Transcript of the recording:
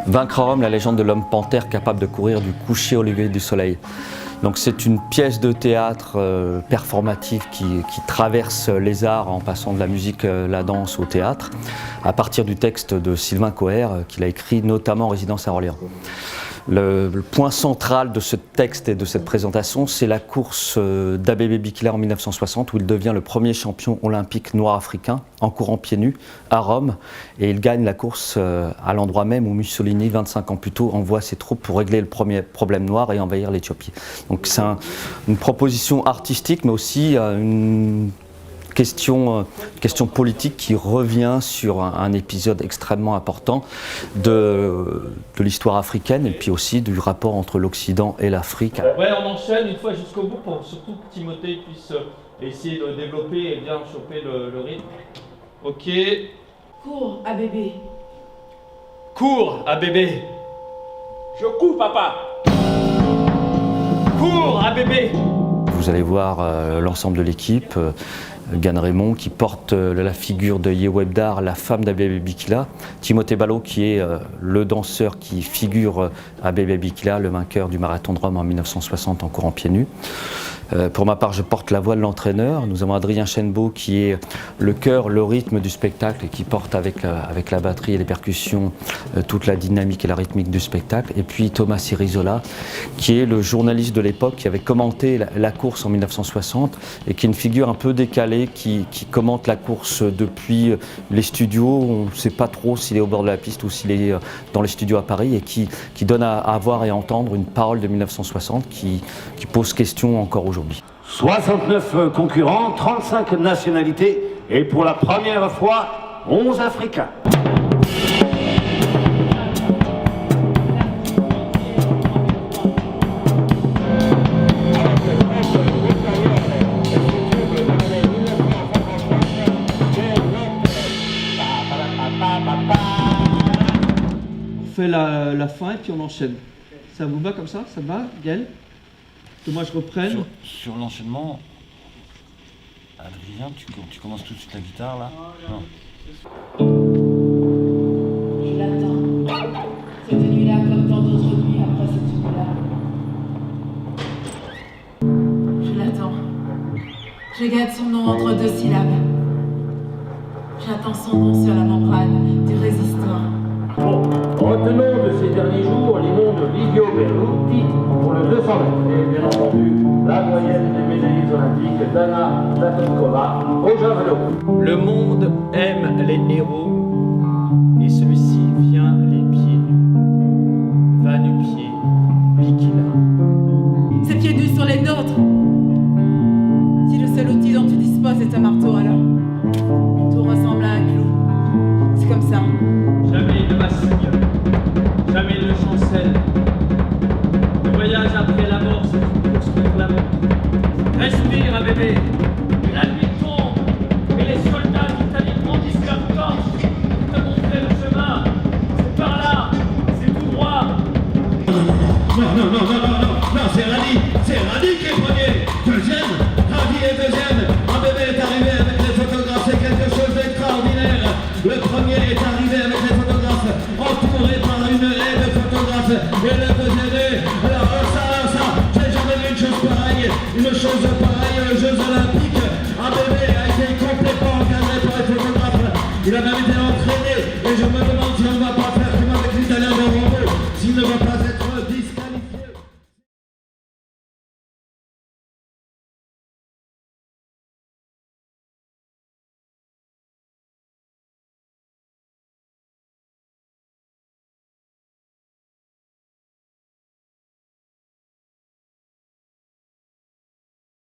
Vaincre à Rome, la légende de l'homme panthère capable de courir du coucher au lever du soleil. Donc c'est une pièce de théâtre performative qui traverse les arts en passant de la musique, la danse au théâtre, à partir du texte de Sylvain Coher qu'il a écrit notamment en résidence à Orléans. Le point central de ce texte et de cette présentation, c'est la course d'Abebe Bikila en 1960 où il devient le premier champion olympique noir africain en courant pieds nus à Rome et il gagne la course à l'endroit même où Mussolini, 25 ans plus tôt, envoie ses troupes pour régler le premier problème noir et envahir l'Éthiopie. Donc c'est une proposition artistique mais aussi une question politique qui revient sur un épisode extrêmement important de l'histoire africaine et puis aussi du rapport entre l'Occident et l'Afrique. Ouais, on enchaîne une fois jusqu'au bout pour surtout que Timothée puisse essayer de développer et bien choper le rythme. Ok. Cours à bébé. Cours à bébé. Je cours, papa. Cours à bébé. Vous allez voir l'ensemble de l'équipe. Gan Raymond qui porte la figure de Yewebdar, la femme d'Abebe Bikila, Timothée Ballot qui est le danseur qui figure Abebe Bikila, le vainqueur du marathon de Rome en 1960 en courant pieds nus. Pour ma part, je porte la voix de l'entraîneur. Nous avons Adrien Chenbeau qui est le cœur, le rythme du spectacle et qui porte avec la batterie et les percussions toute la dynamique et la rythmique du spectacle. Et puis Thomas Sirizola qui est le journaliste de l'époque qui avait commenté la course en 1960 et qui est une figure un peu décalée qui commente la course depuis les studios. On ne sait pas trop s'il est au bord de la piste ou s'il est dans les studios à Paris et qui donne à voir et à entendre une parole de 1960 qui pose question encore aujourd'hui. 69 concurrents, 35 nationalités et pour la première fois, 11 Africains. On fait la fin et puis on enchaîne. Ça vous va comme ça? Ça va, Gaël? Que moi je reprenne. Sur l'enchaînement, Adrien, tu commences tout de suite la guitare là? Non. Je l'attends. Cette nuit-là, comme tant d'autres nuits après cette nuit-là. Je l'attends. Je garde son nom entre deux syllabes. J'attends son nom sur la membrane du résistant. Bon, retenons de ces derniers jours les noms de Livio Berluti pour le 200 mètres et bien entendu la doyenne des médaillés olympiques Dana Datonkova au javelot. Le monde aime les héros et celui-ci vient les pieds nus. Va nu-pied, Bikila. Ses pieds nus sont les nôtres. Si le seul outil dont tu disposes est un marteau, alors tout ressemble à un clou. C'est comme ça. Jamais il ne vacille, jamais il ne chancelle. Le voyage après la mort, c'est une course contre la mort. Respire, à bébé. La nuit tombe et les soldats d'Italie brandissent leurs torches pour te montrer le chemin. C'est par là, c'est tout droit. Non, c'est Radi qui est premier.